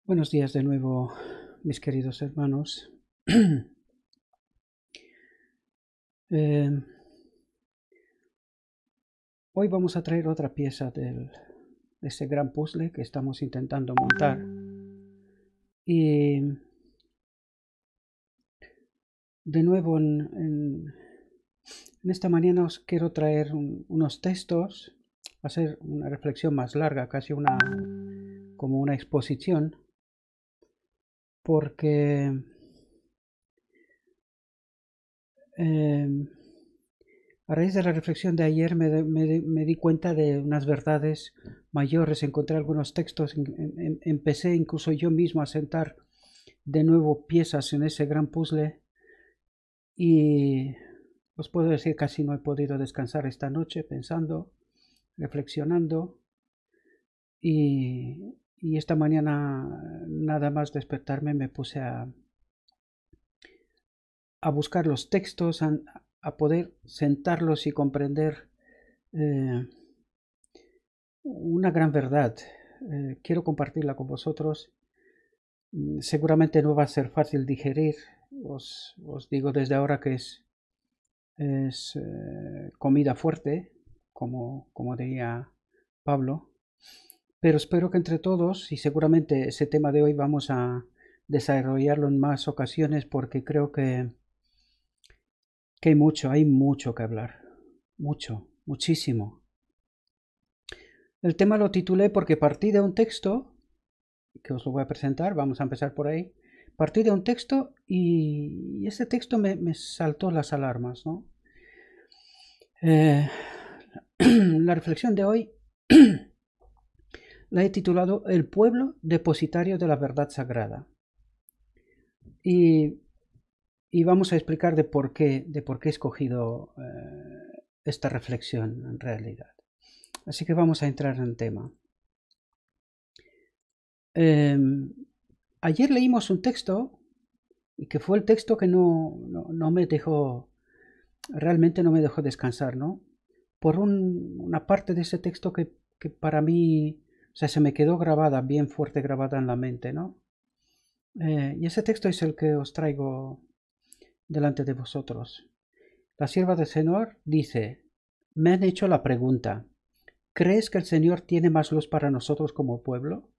Buenos días de nuevo, mis queridos hermanos. Eh, Hoy vamos a traer otra pieza de ese gran puzzle que estamos intentando montar. Y de nuevo en esta mañana os quiero traer unos textos, hacer una reflexión más larga, casi como una exposición, porque a raíz de la reflexión de ayer me di cuenta de unas verdades mayores, encontré algunos textos, empecé incluso yo mismo a sentar de nuevo piezas en ese gran puzzle y os puedo decir casi no he podido descansar esta noche pensando, reflexionando y esta mañana nada más despertarme me puse a buscar los textos, a poder sentarlos y comprender una gran verdad. Quiero compartirla con vosotros. Seguramente no va a ser fácil digerir. Os digo desde ahora que es comida fuerte, como diría Pablo. Pero espero que entre todos, y seguramente ese tema de hoy vamos a desarrollarlo en más ocasiones porque creo que hay mucho que hablar. Mucho, muchísimo. El tema lo titulé porque partí de un texto, que os lo voy a presentar, vamos a empezar por ahí. Partí de un texto y ese texto me saltó las alarmas, ¿no? La reflexión de hoy la he titulado El pueblo depositario de la verdad sagrada. Y vamos a explicar de por qué he escogido esta reflexión en realidad. Así que vamos a entrar en tema. Ayer leímos un texto y que fue el texto que no me dejó, realmente no me dejó descansar, ¿no? Por una parte de ese texto que para mí, o sea, se me quedó grabada, bien fuerte grabada en la mente, ¿no? Y ese texto es el que os traigo delante de vosotros. La sierva del Señor dice, me han hecho la pregunta, ¿crees que el Señor tiene más luz para nosotros como pueblo?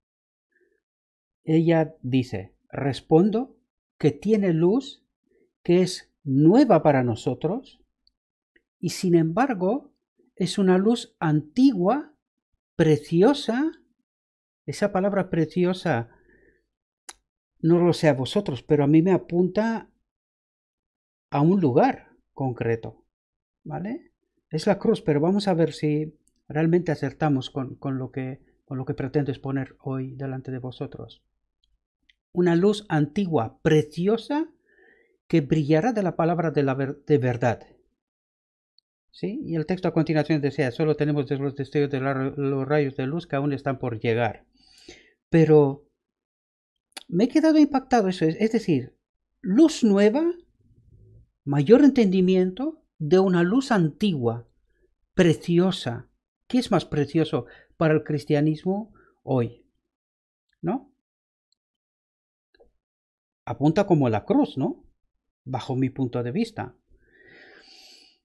Ella dice, respondo que tiene luz que es nueva para nosotros y sin embargo es una luz antigua, preciosa. Esa palabra preciosa no lo sé a vosotros, pero a mí me apunta a un lugar concreto, ¿vale? Es la cruz, pero vamos a ver si realmente acertamos con lo que pretendo exponer hoy delante de vosotros. Una luz antigua, preciosa, que brillará de la palabra de verdad. ¿Sí? Y el texto a continuación decía, solo tenemos los destellos de los rayos de luz que aún están por llegar. Pero me he quedado impactado, eso es decir, luz nueva, mayor entendimiento de una luz antigua, preciosa. ¿Qué es más precioso para el cristianismo hoy? ¿No? Apunta como la cruz, ¿no? Bajo mi punto de vista.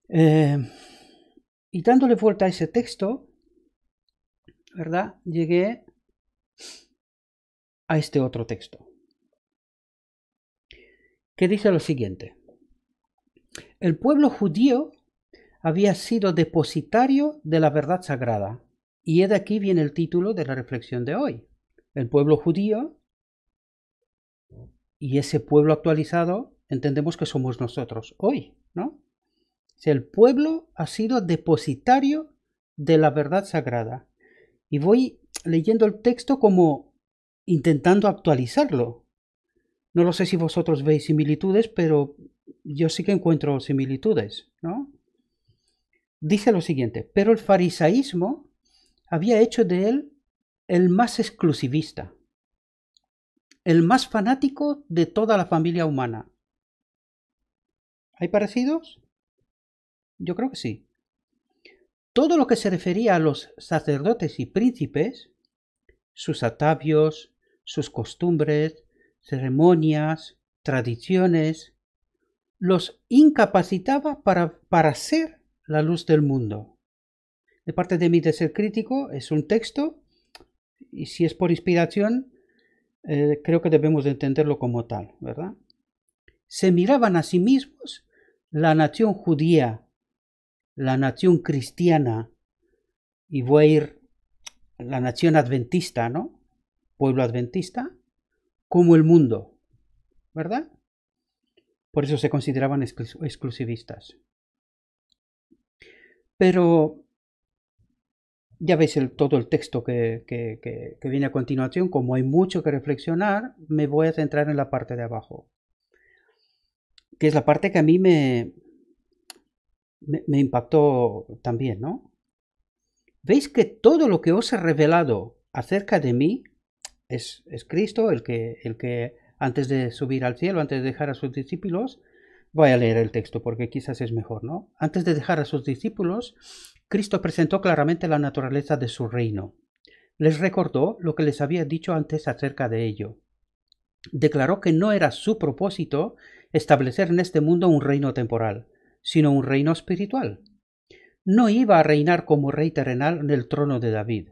Y dándole vuelta a ese texto, ¿verdad? Llegué a este otro texto, que dice lo siguiente. El pueblo judío había sido depositario de la verdad sagrada. Y de aquí viene el título de la reflexión de hoy. El pueblo judío y ese pueblo actualizado entendemos que somos nosotros hoy, ¿no? Si el pueblo ha sido depositario de la verdad sagrada. Y voy leyendo el texto como intentando actualizarlo. No lo sé si vosotros veis similitudes, pero yo sí que encuentro similitudes, ¿no? Dice lo siguiente, pero el farisaísmo había hecho de él el más exclusivista, el más fanático de toda la familia humana. ¿Hay parecidos? Yo creo que sí. Todo lo que se refería a los sacerdotes y príncipes, sus atavios, sus costumbres, ceremonias, tradiciones, los incapacitaba para ser la luz del mundo. De parte de mí de ser crítico, es un texto, y si es por inspiración, creo que debemos de entenderlo como tal, ¿verdad? Se miraban a sí mismos la nación judía, la nación cristiana, y voy a ir la nación adventista, ¿no? Pueblo adventista, como el mundo, ¿verdad? Por eso se consideraban exclusivistas. Pero ya veis todo el texto que viene a continuación. Como hay mucho que reflexionar, me voy a centrar en la parte de abajo, que es la parte que a mí me impactó también, ¿no? Veis que todo lo que os he revelado acerca de mí es Cristo, el que antes de subir al cielo, antes de dejar a sus discípulos, voy a leer el texto porque quizás es mejor, ¿no? Antes de dejar a sus discípulos, Cristo presentó claramente la naturaleza de su reino. Les recordó lo que les había dicho antes acerca de ello. Declaró que no era su propósito establecer en este mundo un reino temporal, sino un reino espiritual. No iba a reinar como rey terrenal en el trono de David.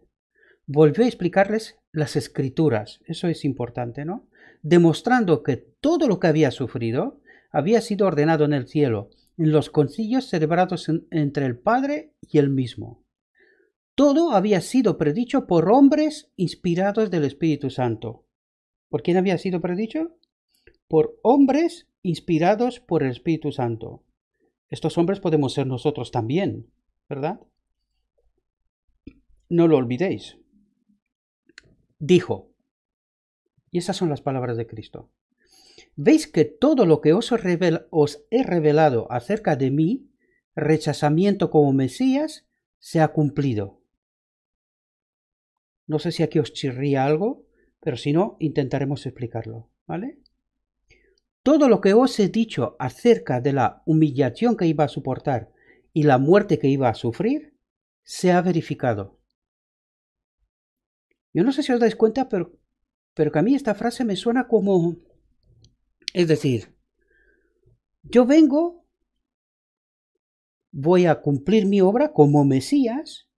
Volvió a explicarles las escrituras, eso es importante, ¿no? Demostrando que todo lo que había sufrido había sido ordenado en el cielo, en los concilios celebrados entre el Padre y él mismo. Todo había sido predicho por hombres inspirados del Espíritu Santo. ¿Por quién había sido predicho? Por hombres inspirados por el Espíritu Santo. Estos hombres podemos ser nosotros también, ¿verdad? No lo olvidéis. Dijo, y esas son las palabras de Cristo: ¿veis que todo lo que os he revelado acerca de mí, rechazamiento como Mesías, se ha cumplido? No sé si aquí os chirría algo, pero si no, intentaremos explicarlo, ¿vale? Todo lo que os he dicho acerca de la humillación que iba a soportar y la muerte que iba a sufrir, se ha verificado. Yo no sé si os dais cuenta, pero que a mí esta frase me suena como... Es decir, yo vengo, voy a cumplir mi obra como Mesías,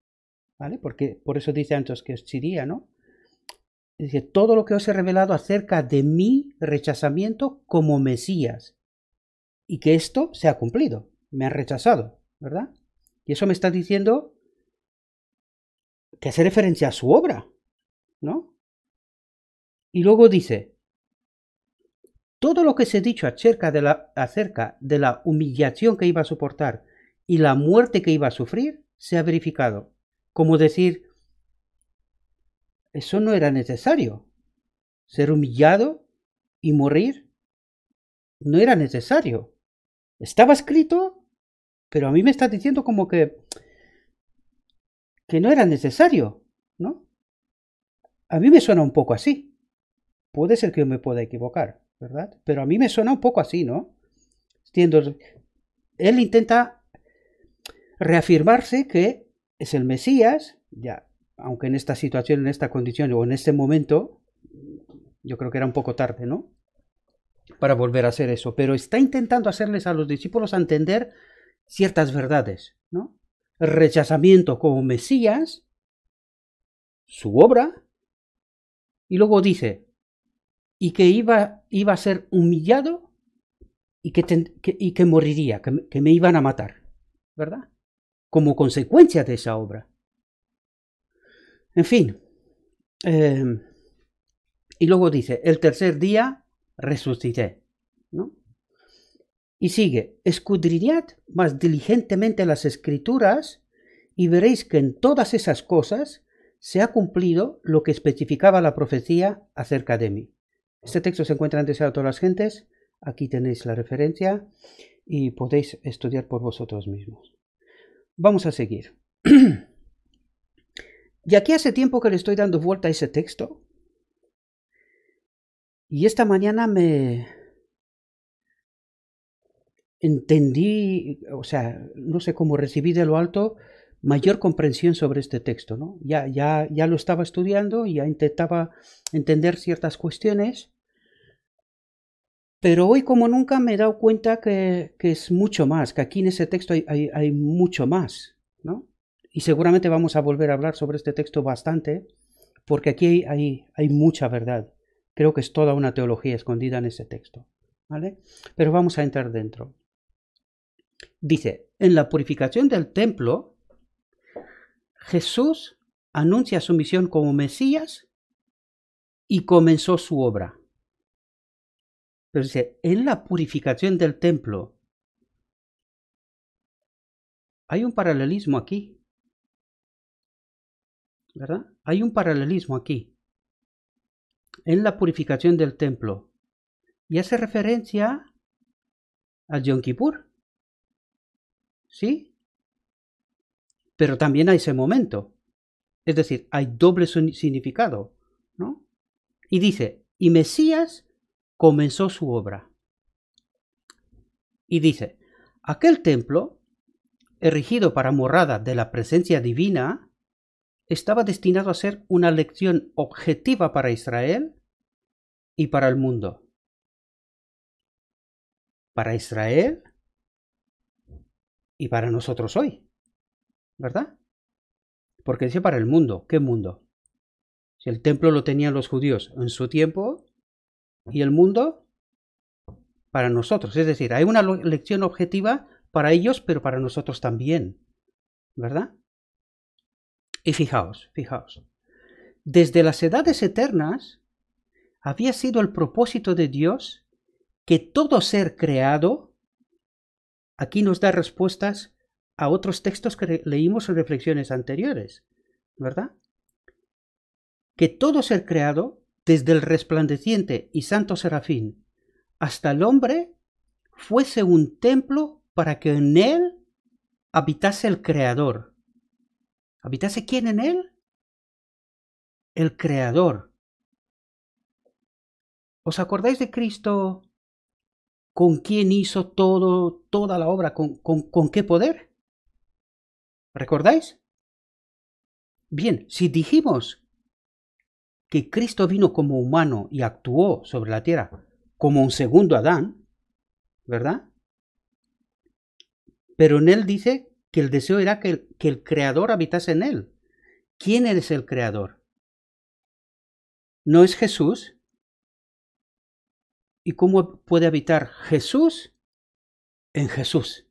¿vale? Porque por eso dice antes que os chiría, ¿no? Dice, todo lo que os he revelado acerca de mi rechazamiento como Mesías. Y que esto se ha cumplido. Me han rechazado, ¿verdad? Y eso me está diciendo que hace referencia a su obra, ¿no? Y luego dice, todo lo que se ha dicho acerca de la humillación que iba a soportar y la muerte que iba a sufrir, se ha verificado. Como decir, eso no era necesario. Ser humillado y morir no era necesario. Estaba escrito, pero a mí me está diciendo como que no era necesario, ¿no? A mí me suena un poco así. Puede ser que yo me pueda equivocar, ¿verdad? Pero a mí me suena un poco así, ¿no? Él intenta reafirmarse que es el Mesías, ya, aunque en esta situación, en esta condición o en este momento, yo creo que era un poco tarde, ¿no? Para volver a hacer eso, pero está intentando hacerles a los discípulos entender ciertas verdades, ¿no? El rechazamiento como Mesías, su obra, y luego dice, y que iba a ser humillado y que moriría, que me iban a matar, ¿verdad? Como consecuencia de esa obra. En fin, y luego dice, el tercer día resucité, ¿no? Y sigue, escudriñad más diligentemente las Escrituras y veréis que en todas esas cosas se ha cumplido lo que especificaba la profecía acerca de mí. Este texto se encuentra en Deseado a todas las gentes, aquí tenéis la referencia y podéis estudiar por vosotros mismos. Vamos a seguir. Y aquí hace tiempo que le estoy dando vuelta a ese texto y esta mañana me entendí, o sea, no sé cómo recibí de lo alto, mayor comprensión sobre este texto, ¿no? Ya lo estaba estudiando y ya intentaba entender ciertas cuestiones, pero hoy como nunca me he dado cuenta que es mucho más, que aquí en ese texto hay mucho más, ¿no? Y seguramente vamos a volver a hablar sobre este texto bastante, porque aquí hay mucha verdad. Creo que es toda una teología escondida en ese texto, ¿vale? Pero vamos a entrar dentro. Dice, en la purificación del templo, Jesús anuncia su misión como Mesías y comenzó su obra. Pero dice, en la purificación del templo, hay un paralelismo aquí, ¿verdad? Hay un paralelismo aquí, en la purificación del templo, y hace referencia al Yom Kippur, ¿sí? Pero también a ese momento, es decir, hay doble significado, ¿no? Y dice, y Mesías comenzó su obra. Y dice, aquel templo, erigido para morada de la presencia divina, estaba destinado a ser una lección objetiva para Israel y para el mundo. Para Israel y para nosotros hoy, ¿verdad? Porque dice para el mundo. ¿Qué mundo? Si el templo lo tenían los judíos en su tiempo y el mundo para nosotros. Es decir, hay una lección objetiva para ellos, pero para nosotros también, ¿verdad? Y fijaos, desde las edades eternas había sido el propósito de Dios que todo ser creado, aquí nos da respuestas a otros textos que leímos en reflexiones anteriores, ¿verdad? Que todo ser creado, desde el resplandeciente y santo serafín hasta el hombre, fuese un templo para que en él habitase el Creador. ¿Habitase quién en él? El Creador. ¿Os acordáis de Cristo con quién hizo toda la obra? ¿Con qué poder? ¿Recordáis? Bien, si dijimos que Cristo vino como humano y actuó sobre la tierra como un segundo Adán, ¿verdad? Pero en él dice que el deseo era que el Creador habitase en él. ¿Quién es el Creador? ¿No es Jesús? ¿Y cómo puede habitar Jesús en Jesús?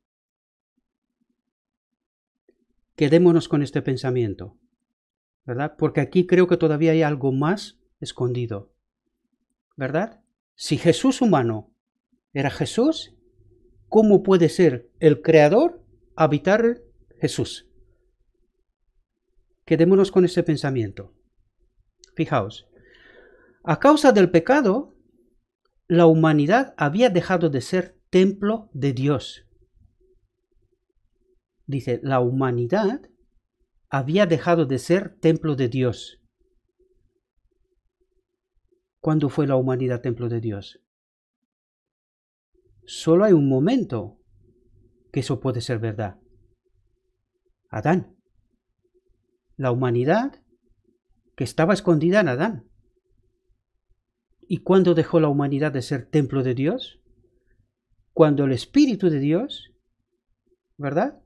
Quedémonos con este pensamiento, ¿verdad? Porque aquí creo que todavía hay algo más escondido, ¿verdad? Si Jesús humano era Jesús, ¿cómo puede ser el Creador habitar Jesús? Quedémonos con ese pensamiento. Fijaos, a causa del pecado, la humanidad había dejado de ser templo de Dios. Dice, la humanidad había dejado de ser templo de Dios. ¿Cuándo fue la humanidad templo de Dios? Solo hay un momento que eso puede ser verdad. Adán. La humanidad que estaba escondida en Adán. ¿Y cuándo dejó la humanidad de ser templo de Dios? Cuando el Espíritu de Dios, ¿verdad?,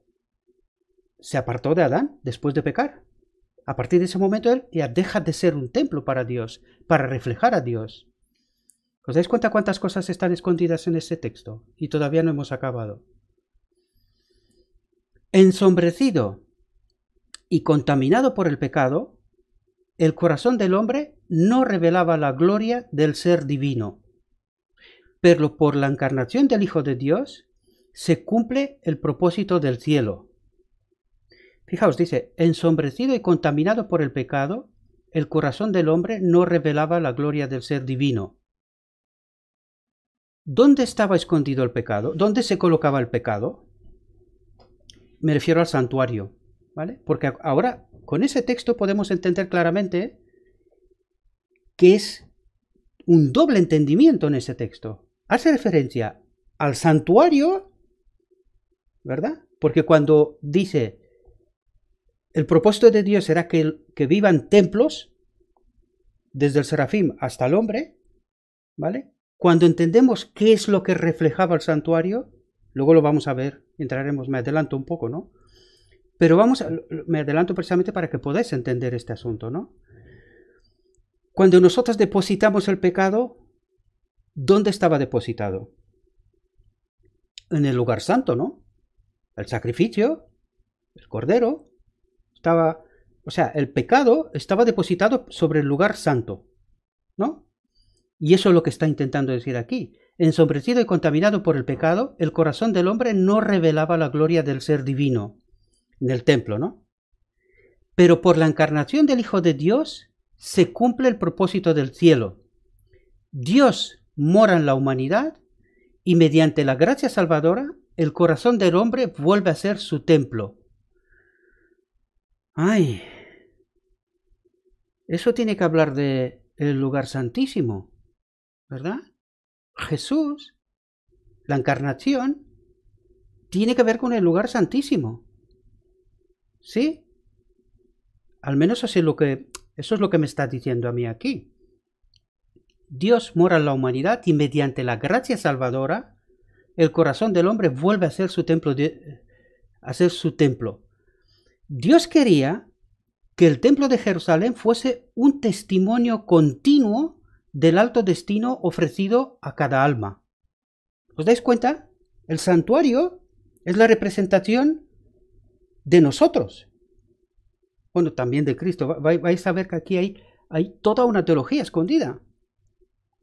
se apartó de Adán después de pecar. A partir de ese momento él ya deja de ser un templo para Dios, para reflejar a Dios. ¿Os dais cuenta cuántas cosas están escondidas en ese texto? Y todavía no hemos acabado. Ensombrecido y contaminado por el pecado, el corazón del hombre no revelaba la gloria del ser divino. Pero por la encarnación del Hijo de Dios se cumple el propósito del cielo. Fijaos, dice, ensombrecido y contaminado por el pecado, el corazón del hombre no revelaba la gloria del ser divino. ¿Dónde estaba escondido el pecado? ¿Dónde se colocaba el pecado? Me refiero al santuario, ¿vale? Porque ahora, con ese texto podemos entender claramente que es un doble entendimiento en ese texto. Hace referencia al santuario, ¿verdad? Porque cuando dice el propósito de Dios era que vivan templos, desde el serafín hasta el hombre, ¿vale? Cuando entendemos qué es lo que reflejaba el santuario, luego lo vamos a ver, entraremos, me adelanto un poco, ¿no? Pero me adelanto precisamente para que podáis entender este asunto, ¿no? Cuando nosotros depositamos el pecado, ¿dónde estaba depositado? En el lugar santo, ¿no? El sacrificio, el cordero, el pecado estaba depositado sobre el lugar santo, ¿no? Y eso es lo que está intentando decir aquí. Ensombrecido y contaminado por el pecado, el corazón del hombre no revelaba la gloria del ser divino en el templo, ¿no? Pero por la encarnación del Hijo de Dios se cumple el propósito del cielo. Dios mora en la humanidad y mediante la gracia salvadora, el corazón del hombre vuelve a ser su templo. ¡Ay! Eso tiene que hablar de el lugar santísimo, ¿verdad? Jesús, la encarnación, tiene que ver con el lugar santísimo. ¿Sí? Al menos eso es lo que me está diciendo a mí aquí. Dios mora en la humanidad y mediante la gracia salvadora, el corazón del hombre vuelve a ser su templo. Dios quería que el templo de Jerusalén fuese un testimonio continuo del alto destino ofrecido a cada alma. ¿Os dais cuenta? El santuario es la representación de nosotros. Bueno, también de Cristo. Vais a ver que aquí hay toda una teología escondida.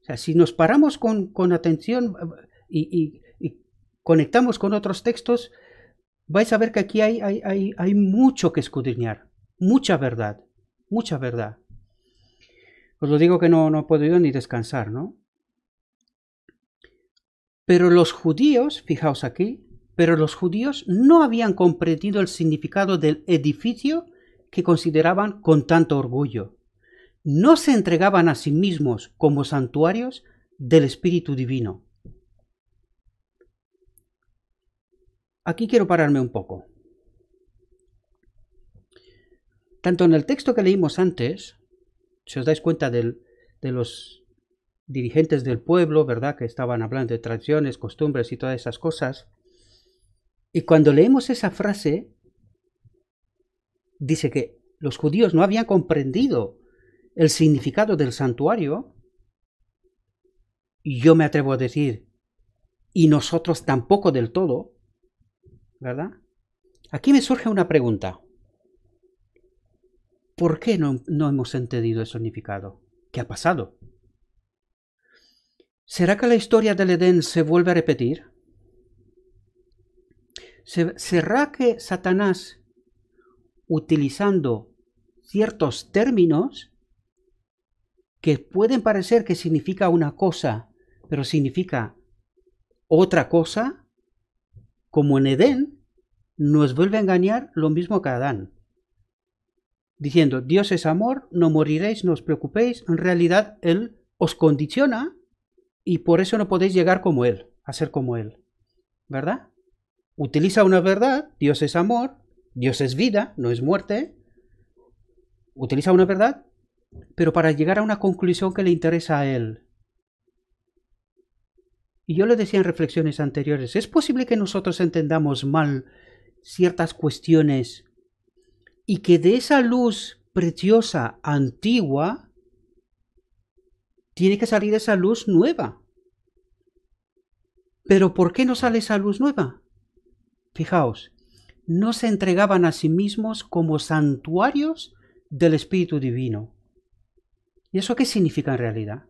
O sea, si nos paramos con atención y conectamos con otros textos, vais a ver que aquí hay mucho que escudriñar. Mucha verdad. Mucha verdad. Os lo digo que no he podido ni descansar, ¿no? Pero los judíos, fijaos aquí, no habían comprendido el significado del edificio que consideraban con tanto orgullo. No se entregaban a sí mismos como santuarios del Espíritu Divino. Aquí quiero pararme un poco. Tanto en el texto que leímos antes, si os dais cuenta de los dirigentes del pueblo, ¿verdad? Que estaban hablando de tradiciones, costumbres y todas esas cosas. Y cuando leemos esa frase, dice que los judíos no habían comprendido el significado del santuario, y yo me atrevo a decir, y nosotros tampoco del todo, ¿verdad? Aquí me surge una pregunta. ¿Por qué no hemos entendido el significado? ¿Qué ha pasado? ¿Será que la historia del Edén se vuelve a repetir? ¿Será que Satanás, utilizando ciertos términos que pueden parecer que significa una cosa, pero significa otra cosa, como en Edén, nos vuelve a engañar lo mismo que Adán? Diciendo, Dios es amor, no moriréis, no os preocupéis. En realidad, Él os condiciona y por eso no podéis llegar como Él, a ser como Él. ¿Verdad? Utiliza una verdad, Dios es amor, Dios es vida, no es muerte. Utiliza una verdad, pero para llegar a una conclusión que le interesa a Él. Y yo le decía en reflexiones anteriores, es posible que nosotros entendamos mal ciertas cuestiones y que de esa luz preciosa, antigua, tiene que salir esa luz nueva. ¿Pero por qué no sale esa luz nueva? Fijaos, no se entregaban a sí mismos como santuarios del Espíritu Divino. ¿Y eso qué significa en realidad?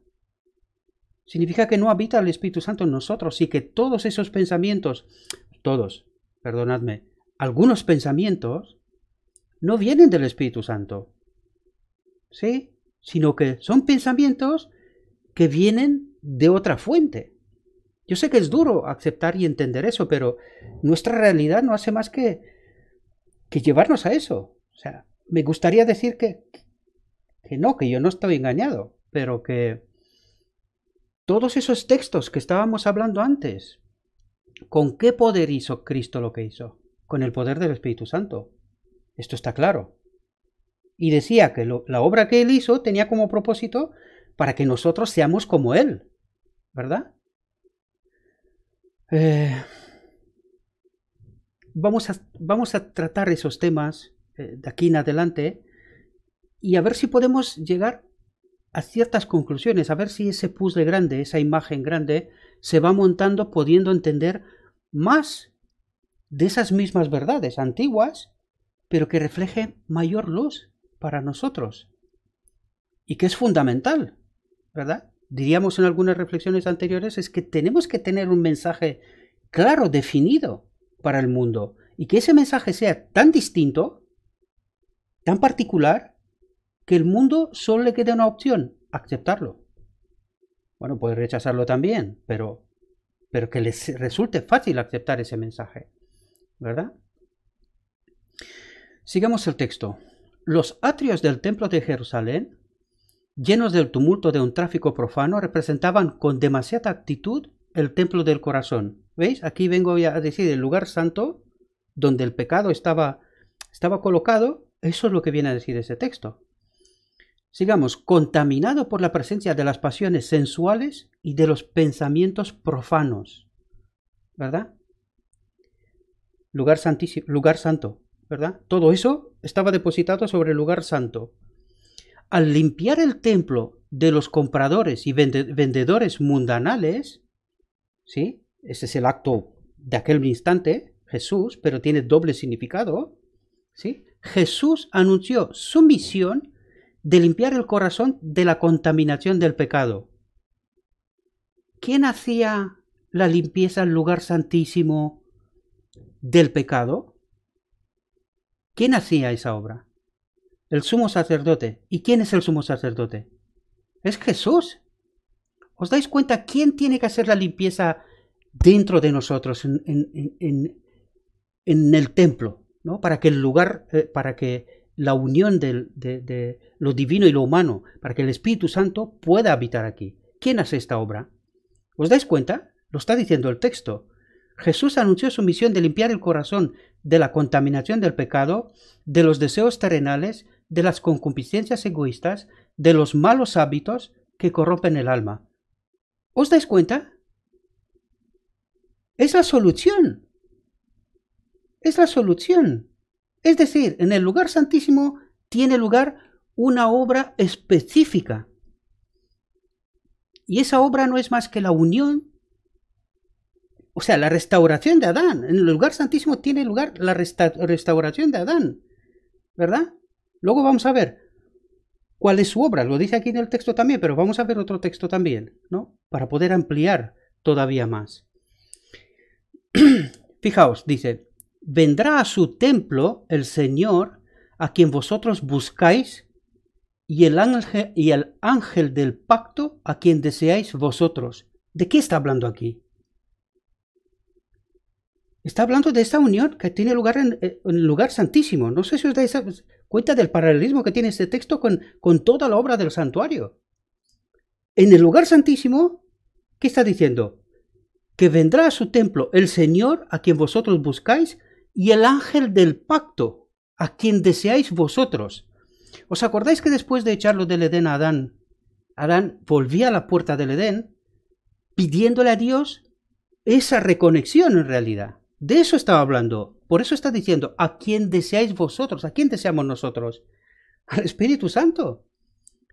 Significa que no habita el Espíritu Santo en nosotros y que todos esos pensamientos, algunos pensamientos, no vienen del Espíritu Santo, ¿sí? Sino que son pensamientos que vienen de otra fuente. Yo sé que es duro aceptar y entender eso, pero nuestra realidad no hace más que llevarnos a eso. O sea, me gustaría decir que yo no estoy engañado, pero que todos esos textos que estábamos hablando antes, ¿con qué poder hizo Cristo lo que hizo? Con el poder del Espíritu Santo. Esto está claro. Y decía que la obra que él hizo tenía como propósito para que nosotros seamos como él, ¿verdad? Vamos a tratar esos temas de aquí en adelante y a ver si podemos llegar a ciertas conclusiones, a ver si ese puzzle grande, esa imagen grande, se va montando pudiendo entender más de esas mismas verdades antiguas, pero que refleje mayor luz para nosotros y que es fundamental, ¿verdad? Diríamos en algunas reflexiones anteriores, es que tenemos que tener un mensaje claro, definido para el mundo, y que ese mensaje sea tan distinto, tan particular, que el mundo solo le quede una opción, aceptarlo. Bueno, puede rechazarlo también, pero que les resulte fácil aceptar ese mensaje, ¿verdad? Sigamos el texto. Los atrios del templo de Jerusalén, llenos del tumulto de un tráfico profano, representaban con demasiada actitud el templo del corazón. ¿Veis? Aquí vengo a decir el lugar santo, donde el pecado estaba colocado. Eso es lo que viene a decir ese texto. Sigamos, contaminado por la presencia de las pasiones sensuales y de los pensamientos profanos, ¿verdad? Lugar santísimo, lugar santo, ¿verdad? Todo eso estaba depositado sobre el lugar santo. Al limpiar el templo de los compradores y vendedores mundanales, ¿sí? Ese es el acto de aquel instante, Jesús, pero tiene doble significado, ¿sí? Jesús anunció su misión de limpiar el corazón de la contaminación del pecado. ¿Quién hacía la limpieza al lugar santísimo del pecado? ¿Quién hacía esa obra? El sumo sacerdote. ¿Y quién es el sumo sacerdote? Es Jesús. ¿Os dais cuenta quién tiene que hacer la limpieza dentro de nosotros, en el templo, ¿no? Para que el lugar, para que la unión de lo divino y lo humano, para que el Espíritu Santo pueda habitar aquí. ¿Quién hace esta obra? ¿Os dais cuenta? Lo está diciendo el texto. Jesús anunció su misión de limpiar el corazón de la contaminación del pecado, de los deseos terrenales, de las concupiscencias egoístas, de los malos hábitos que corrompen el alma. ¿Os dais cuenta? Es la solución. Es la solución. Es decir, en el lugar santísimo tiene lugar una obra específica. Y esa obra no es más que la unión, o sea, la restauración de Adán. En el lugar santísimo tiene lugar la restauración de Adán, ¿verdad? Luego vamos a ver cuál es su obra. Lo dice aquí en el texto también, pero vamos a ver otro texto también, ¿no? Para poder ampliar todavía más. Fijaos, dice, vendrá a su templo el Señor a quien vosotros buscáis y el ángel del pacto a quien deseáis vosotros. ¿De qué está hablando aquí? Está hablando de esta unión que tiene lugar en el lugar santísimo. No sé si os dais cuenta del paralelismo que tiene este texto con toda la obra del santuario. En el lugar santísimo, ¿qué está diciendo? Que vendrá a su templo el Señor a quien vosotros buscáis y el ángel del pacto a quien deseáis vosotros. ¿Os acordáis que después de echarlo del Edén a Adán, Adán volvía a la puerta del Edén pidiéndole a Dios esa reconexión en realidad? De eso estaba hablando. Por eso está diciendo, ¿a quién deseáis vosotros? ¿A quién deseamos nosotros? Al Espíritu Santo.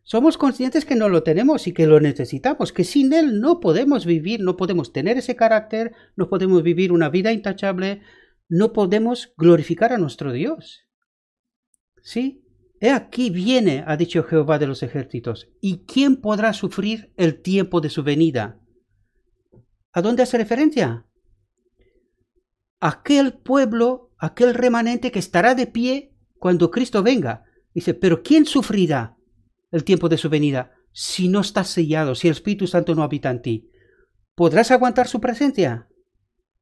Somos conscientes que no lo tenemos y que lo necesitamos, que sin Él no podemos vivir, no podemos tener ese carácter, no podemos vivir una vida intachable, no podemos glorificar a nuestro Dios. ¿Sí? He aquí viene, ha dicho Jehová de los ejércitos, ¿y quién podrá sufrir el tiempo de su venida? ¿A dónde hace referencia? Aquel pueblo, aquel remanente que estará de pie cuando Cristo venga. Dice, pero ¿quién sufrirá el tiempo de su venida si no estás sellado, si el Espíritu Santo no habita en ti? ¿Podrás aguantar su presencia?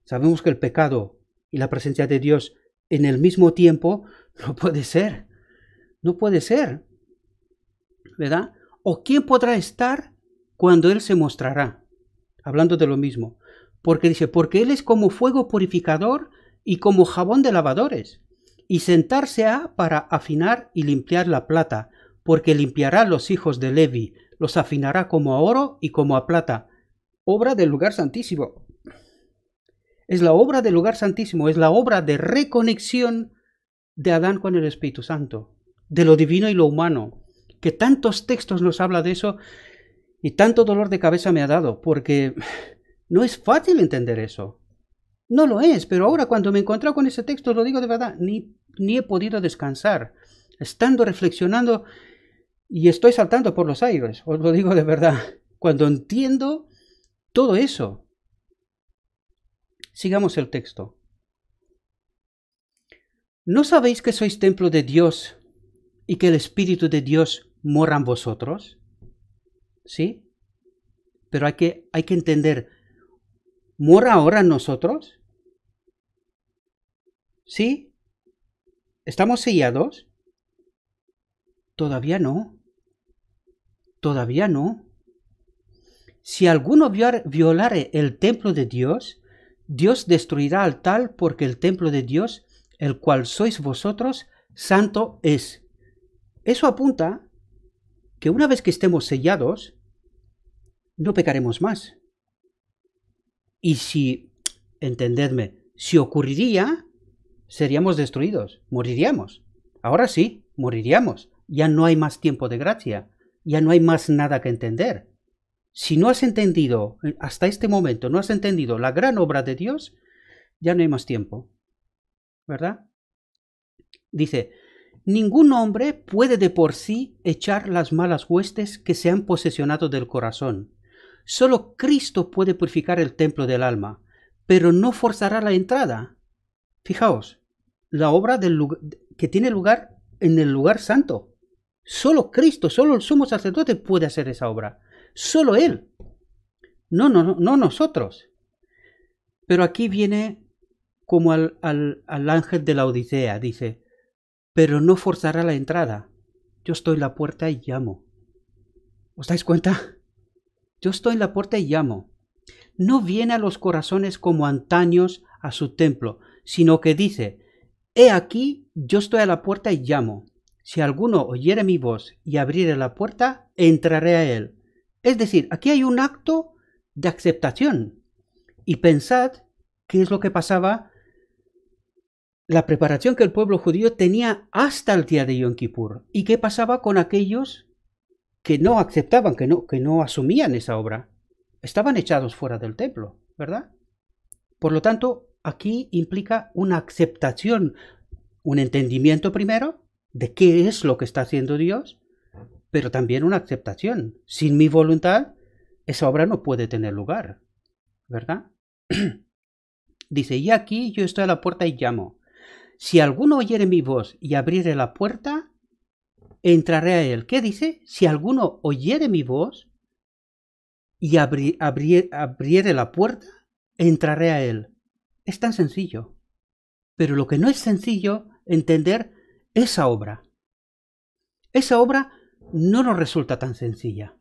Sabemos que el pecado y la presencia de Dios en el mismo tiempo no puede ser. No puede ser, ¿verdad? ¿O quién podrá estar cuando Él se mostrará? Hablando de lo mismo. Porque dice, porque Él es como fuego purificador y como jabón de lavadores. y sentarse ha para afinar y limpiar la plata, porque limpiará los hijos de Levi, los afinará como a oro y como a plata. Obra del lugar santísimo. Es la obra del lugar santísimo, es la obra de reconexión de Adán con el Espíritu Santo, de lo divino y lo humano, que tantos textos nos habla de eso y tanto dolor de cabeza me ha dado, porque no es fácil entender eso. No lo es, pero ahora cuando me he encontrado con ese texto, lo digo de verdad, ni he podido descansar, estando reflexionando y estoy saltando por los aires, os lo digo de verdad, cuando entiendo todo eso. Sigamos el texto. ¿No sabéis que sois templo de Dios y que el Espíritu de Dios mora en vosotros? ¿Sí? Pero hay que entender, ¿mora ahora en nosotros? ¿Sí? ¿Estamos sellados? Todavía no. Todavía no. Si alguno violare el templo de Dios, Dios destruirá al tal, porque el templo de Dios, el cual sois vosotros, santo es. Eso apunta que una vez que estemos sellados, no pecaremos más. Y si, entendedme, si ocurriría, seríamos destruidos, moriríamos. Ahora sí, moriríamos. Ya no hay más tiempo de gracia, ya no hay más nada que entender. Si no has entendido, hasta este momento, no has entendido la gran obra de Dios, ya no hay más tiempo. ¿Verdad? Dice, ningún hombre puede de por sí echar las malas huestes que se han posesionado del corazón. Solo Cristo puede purificar el templo del alma, pero no forzará la entrada. Fijaos, la obra que tiene lugar en el lugar santo. Solo Cristo, solo el sumo sacerdote puede hacer esa obra. Solo Él. No nosotros. Pero aquí viene como al ángel de la Odisea, dice, pero no forzará la entrada. Yo estoy en la puerta y llamo. ¿Os dais cuenta? Yo estoy en la puerta y llamo. No viene a los corazones como antaños a su templo, sino que dice, he aquí, yo estoy a la puerta y llamo. Si alguno oyere mi voz y abriere la puerta, entraré a él. Es decir, aquí hay un acto de aceptación. Y pensad qué es lo que pasaba, la preparación que el pueblo judío tenía hasta el día de Yom Kippur. Y qué pasaba con aquellos que no aceptaban, que no asumían esa obra. Estaban echados fuera del templo, ¿verdad? Por lo tanto, aquí implica una aceptación, un entendimiento primero de qué es lo que está haciendo Dios, pero también una aceptación. Sin mi voluntad, esa obra no puede tener lugar, ¿verdad? Dice, y aquí yo estoy a la puerta y llamo. Si alguno oyere mi voz y abriere la puerta, entraré a él. ¿Qué dice? Si alguno oyere mi voz y abriere la puerta, entraré a él. Es tan sencillo. Pero lo que no es sencillo, entender esa obra. Esa obra no nos resulta tan sencilla,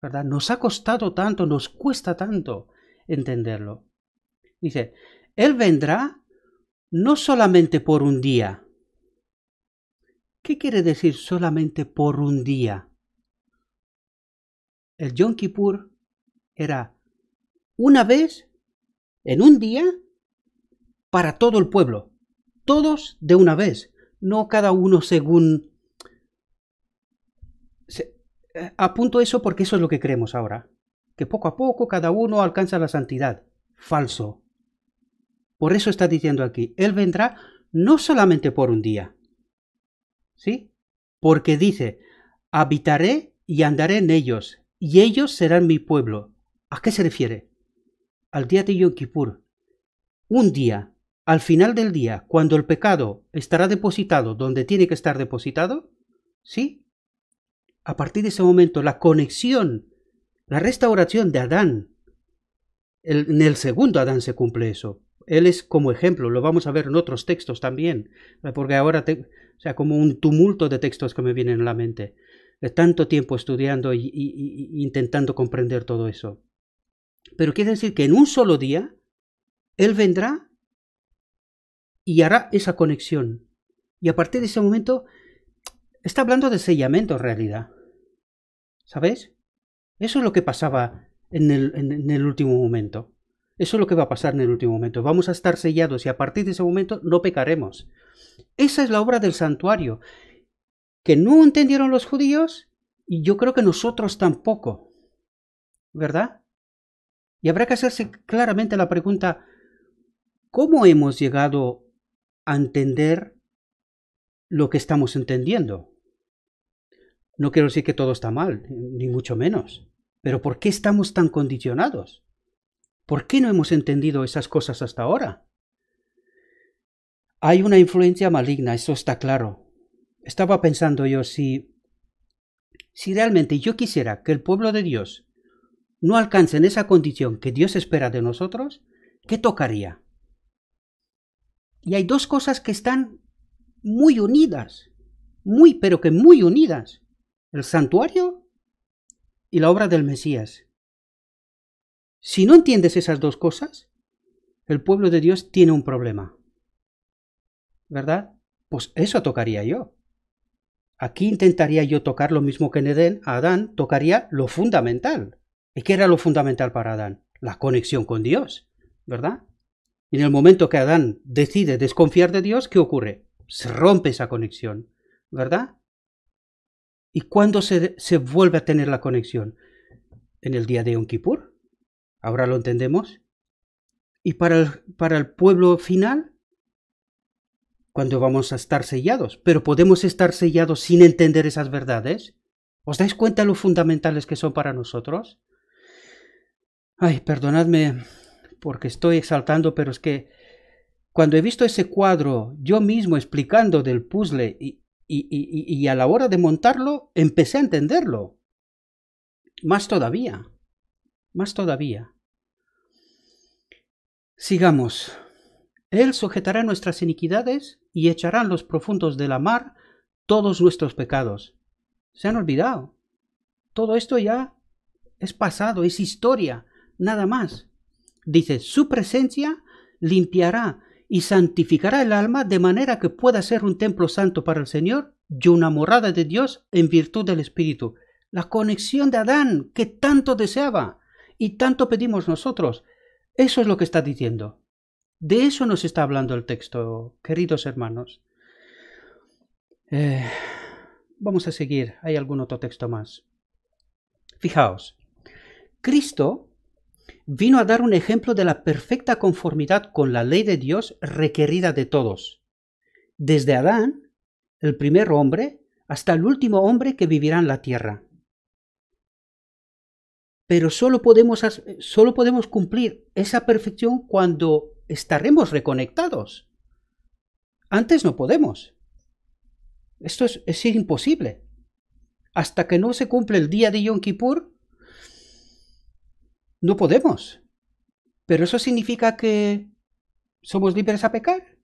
¿verdad? Nos ha costado tanto, nos cuesta tanto entenderlo. Dice, Él vendrá no solamente por un día. ¿Qué quiere decir solamente por un día? El Yom Kippur era una vez, en un día, para todo el pueblo. Todos de una vez, no cada uno según... Apunto eso porque eso es lo que creemos ahora. Que poco a poco cada uno alcanza la santidad. Falso. Por eso está diciendo aquí, Él vendrá no solamente por un día. ¿Sí? Porque dice, habitaré y andaré en ellos, y ellos serán mi pueblo. ¿A qué se refiere? Al día de Yom Kippur. Un día, al final del día, cuando el pecado estará depositado donde tiene que estar depositado, ¿sí? A partir de ese momento, la conexión, la restauración de Adán, en el segundo Adán se cumple eso. Él es como ejemplo, lo vamos a ver en otros textos también, porque ahora, como un tumulto de textos que me vienen a la mente, de tanto tiempo estudiando y intentando comprender todo eso. Pero quiere decir que en un solo día, Él vendrá y hará esa conexión. Y a partir de ese momento, está hablando de sellamiento en realidad. ¿Sabéis? Eso es lo que pasaba en el último momento. Eso es lo que va a pasar en el último momento. Vamos a estar sellados y a partir de ese momento no pecaremos. Esa es la obra del santuario, que no entendieron los judíos y yo creo que nosotros tampoco. ¿Verdad? Y habrá que hacerse claramente la pregunta, ¿cómo hemos llegado a entender lo que estamos entendiendo? No quiero decir que todo está mal, ni mucho menos. Pero ¿por qué estamos tan condicionados? ¿Por qué no hemos entendido esas cosas hasta ahora? Hay una influencia maligna, eso está claro. Estaba pensando yo, si realmente yo quisiera que el pueblo de Dios no alcance en esa condición que Dios espera de nosotros, ¿qué tocaría? Y hay dos cosas que están muy unidas, pero que muy unidas. El santuario y la obra del Mesías. Si no entiendes esas dos cosas, el pueblo de Dios tiene un problema. ¿Verdad? Pues eso tocaría yo. Aquí intentaría yo tocar lo mismo que en Edén. A Adán tocaría lo fundamental. ¿Y qué era lo fundamental para Adán? La conexión con Dios. ¿Verdad? Y en el momento que Adán decide desconfiar de Dios, ¿qué ocurre? Se rompe esa conexión. ¿Verdad? ¿Y cuándo se vuelve a tener la conexión? En el día de Yom Kippur. Ahora lo entendemos. Y para el pueblo final, cuando vamos a estar sellados. Pero podemos estar sellados sin entender esas verdades. ¿Os dais cuenta lo fundamentales que son para nosotros? Ay, perdonadme porque estoy exaltando, pero es que cuando he visto ese cuadro yo mismo explicando del puzzle y a la hora de montarlo, empecé a entenderlo. Más todavía. Más todavía. Sigamos. Él sujetará nuestras iniquidades y echará en los profundos de la mar todos nuestros pecados. Se han olvidado. Todo esto ya es pasado, es historia, nada más. Dice, su presencia limpiará y santificará el alma de manera que pueda ser un templo santo para el Señor y una morada de Dios en virtud del Espíritu. La conexión de Adán que tanto deseaba y tanto pedimos nosotros. Eso es lo que está diciendo. De eso nos está hablando el texto, queridos hermanos. Vamos a seguir. Hay algún otro texto más. Fijaos. Cristo vino a dar un ejemplo de la perfecta conformidad con la ley de Dios requerida de todos. Desde Adán, el primer hombre, hasta el último hombre que vivirá en la tierra. Pero solo podemos cumplir esa perfección cuando estaremos reconectados. Antes no podemos. Esto es imposible. Hasta que no se cumple el día de Yom Kippur, no podemos. ¿Pero eso significa que somos libres a pecar?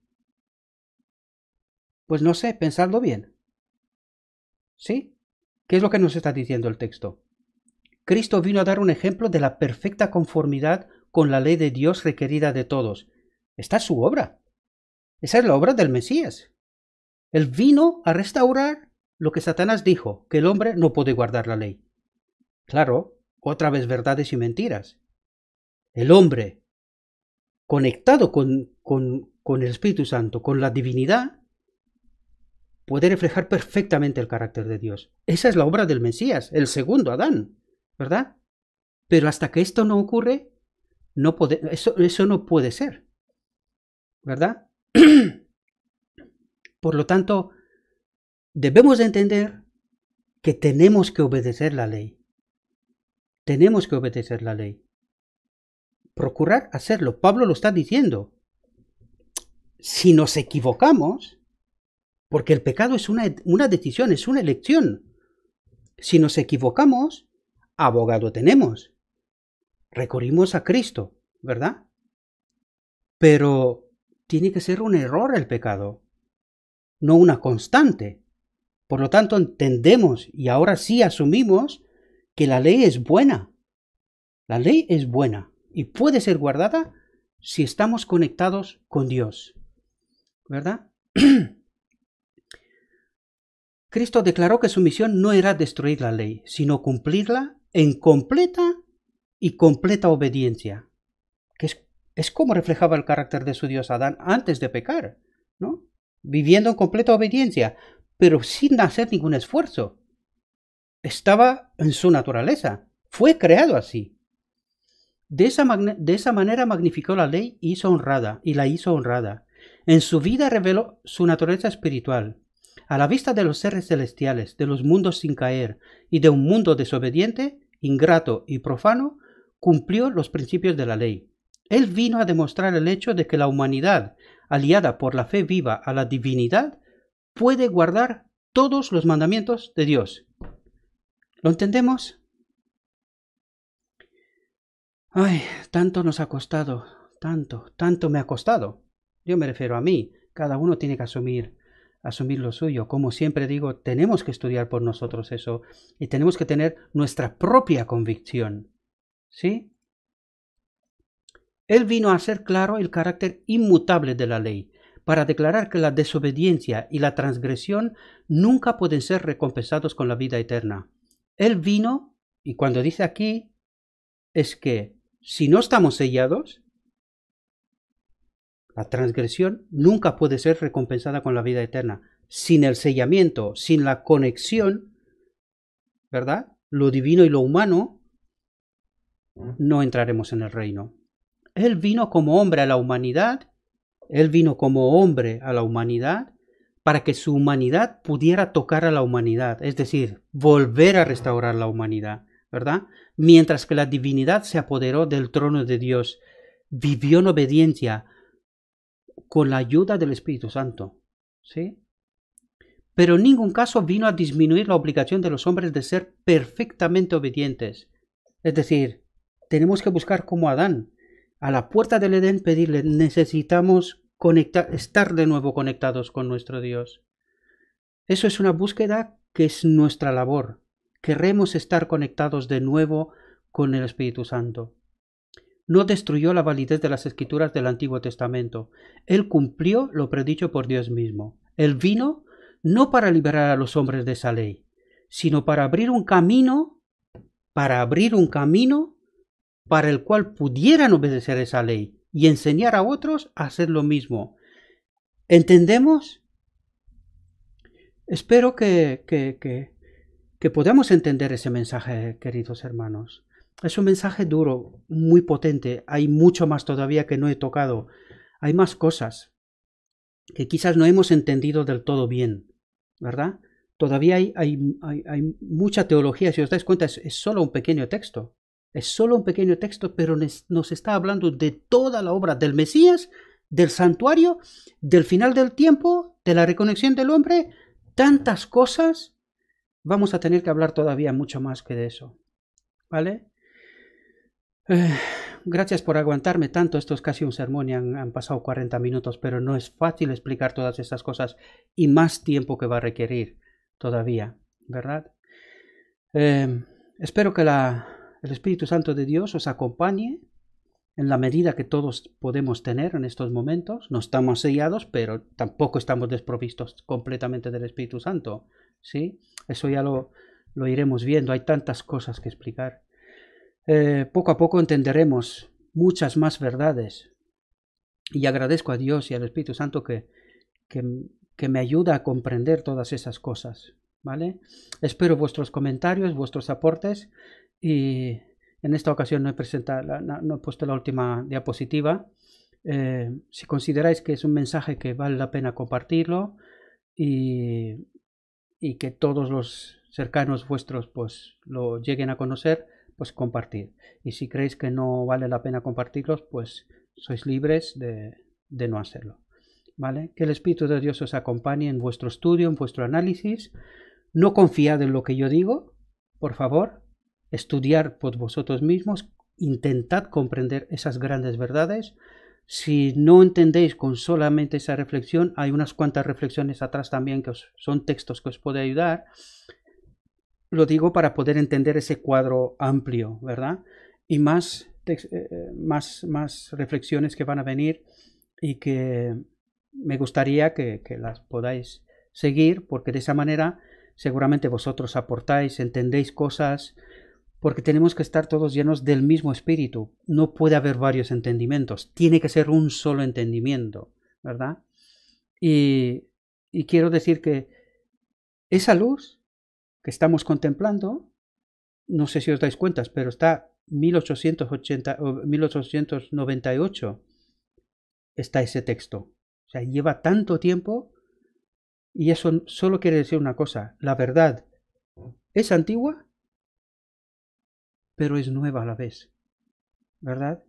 Pues no sé, pensadlo bien. ¿Sí? ¿Qué es lo que nos está diciendo el texto? Cristo vino a dar un ejemplo de la perfecta conformidad con la ley de Dios requerida de todos. Esta es su obra. Esa es la obra del Mesías. Él vino a restaurar lo que Satanás dijo, que el hombre no puede guardar la ley. Claro, otra vez verdades y mentiras. El hombre, conectado con el Espíritu Santo, con la divinidad, puede reflejar perfectamente el carácter de Dios. Esa es la obra del Mesías, el segundo Adán, ¿verdad? Pero hasta que esto no ocurre, eso no puede ser, ¿verdad? Por lo tanto, debemos de entender que tenemos que obedecer la ley. Tenemos que obedecer la ley. Procurar hacerlo. Pablo lo está diciendo. Si nos equivocamos, porque el pecado es una decisión, es una elección. Si nos equivocamos, abogado tenemos. Recurrimos a Cristo, ¿verdad? Pero tiene que ser un error el pecado, no una constante. Por lo tanto, entendemos y ahora sí asumimos que la ley es buena. La ley es buena y puede ser guardada si estamos conectados con Dios, ¿verdad? Cristo declaró que su misión no era destruir la ley, sino cumplirla en completa y completa obediencia, que es como reflejaba el carácter de su Dios Adán antes de pecar, ¿no? Viviendo en completa obediencia, pero sin hacer ningún esfuerzo. Estaba en su naturaleza, fue creado así. De esa manera magnificó la ley y la hizo honrada. En su vida reveló su naturaleza espiritual. A la vista de los seres celestiales, de los mundos sin caer y de un mundo desobediente, ingrato y profano, cumplió los principios de la ley. Él vino a demostrar el hecho de que la humanidad, aliada por la fe viva a la divinidad, puede guardar todos los mandamientos de Dios. ¿Lo entendemos? Ay, tanto nos ha costado, tanto me ha costado. Yo me refiero a mí, cada uno tiene que asumir lo suyo. Como siempre digo, tenemos que estudiar por nosotros eso y tenemos que tener nuestra propia convicción. ¿Sí? Él vino a hacer claro el carácter inmutable de la ley, para declarar que la desobediencia y la transgresión nunca pueden ser recompensados con la vida eterna. Él vino, y cuando dice aquí, es que si no estamos sellados, la transgresión nunca puede ser recompensada con la vida eterna. Sin el sellamiento, sin la conexión, ¿verdad? Lo divino y lo humano, no entraremos en el reino. Él vino como hombre a la humanidad, para que su humanidad pudiera tocar a la humanidad, es decir, volver a restaurar la humanidad, ¿verdad? Mientras que la divinidad se apoderó del trono de Dios, vivió en obediencia con la ayuda del Espíritu Santo, ¿sí? Pero en ningún caso vino a disminuir la obligación de los hombres de ser perfectamente obedientes. Es decir, tenemos que buscar como Adán, a la puerta del Edén, pedirle, necesitamos estar de nuevo conectados con nuestro Dios. Eso es una búsqueda que es nuestra labor. Queremos estar conectados de nuevo con el Espíritu Santo. No destruyó la validez de las escrituras del Antiguo Testamento. Él cumplió lo predicho por Dios mismo. Él vino no para liberar a los hombres de esa ley, sino para abrir un camino para el cual pudieran obedecer esa ley y enseñar a otros a hacer lo mismo. ¿Entendemos? Espero que podamos entender ese mensaje, queridos hermanos. Es un mensaje duro, muy potente. Hay mucho más todavía que no he tocado. Hay más cosas que quizás no hemos entendido del todo bien, ¿verdad? Todavía hay mucha teología. Si os dais cuenta, es solo un pequeño texto. Es solo un pequeño texto, pero nos está hablando de toda la obra del Mesías, del santuario, del final del tiempo, de la reconexión del hombre. Tantas cosas. Vamos a tener que hablar todavía mucho más que de eso. ¿Vale? Gracias por aguantarme tanto. Esto es casi un sermón y han pasado 40 minutos, pero no es fácil explicar todas estas cosas y más tiempo que va a requerir todavía, ¿verdad? Espero que el Espíritu Santo de Dios os acompañe en la medida que todos podemos tener en estos momentos. No estamos sellados, pero tampoco estamos desprovistos completamente del Espíritu Santo, ¿sí? Eso ya lo iremos viendo. Hay tantas cosas que explicar. Poco a poco entenderemos muchas más verdades. Y agradezco a Dios y al Espíritu Santo que me ayuda a comprender todas esas cosas, ¿vale? Espero vuestros comentarios, vuestros aportes. Y en esta ocasión no he puesto la última diapositiva. Si consideráis que es un mensaje que vale la pena compartirlo y que todos los cercanos vuestros pues lo lleguen a conocer, pues compartir. Y si creéis que no vale la pena compartirlos, pues sois libres de no hacerlo. ¿Vale? Que el Espíritu de Dios os acompañe en vuestro estudio, en vuestro análisis. No confiad en lo que yo digo, por favor. Estudiar por vosotros mismos. Intentad comprender esas grandes verdades. Si no entendéis con solamente esa reflexión, hay unas cuantas reflexiones atrás también que son textos que os pueden ayudar. Lo digo para poder entender ese cuadro amplio, ¿verdad? Y más reflexiones que van a venir y que me gustaría que las podáis seguir, porque de esa manera seguramente vosotros aportáis, entendéis cosas, porque tenemos que estar todos llenos del mismo espíritu. No puede haber varios entendimientos, tiene que ser un solo entendimiento, ¿verdad? Y quiero decir que esa luz que estamos contemplando, no sé si os dais cuenta, pero está 1880 o 1898 está ese texto. O sea, lleva tanto tiempo y eso solo quiere decir una cosa. La verdad es antigua, pero es nueva a la vez. ¿Verdad?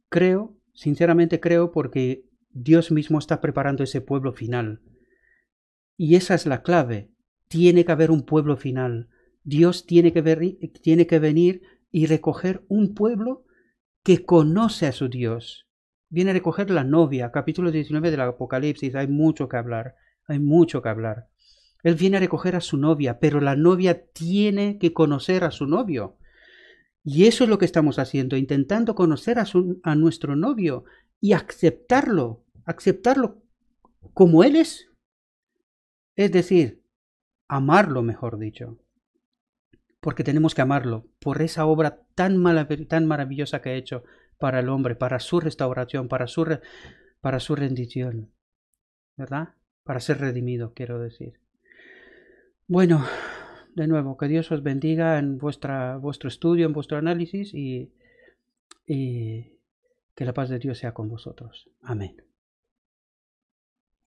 Creo, sinceramente creo, porque Dios mismo está preparando ese pueblo final. Y esa es la clave. Tiene que haber un pueblo final. Dios tiene que venir y recoger un pueblo que conoce a su Dios. Viene a recoger la novia, capítulo 19 del Apocalipsis. Hay mucho que hablar, hay mucho que hablar. Él viene a recoger a su novia, pero la novia tiene que conocer a su novio. Y eso es lo que estamos haciendo, intentando conocer a nuestro novio y aceptarlo como él es. Es decir, amarlo, mejor dicho. Porque tenemos que amarlo por esa obra tan maravillosa que ha hecho para el hombre, para su restauración, para su rendición, ¿verdad? Para ser redimido, quiero decir. Bueno, de nuevo, que Dios os bendiga en vuestro estudio, en vuestro análisis y que la paz de Dios sea con vosotros. Amén.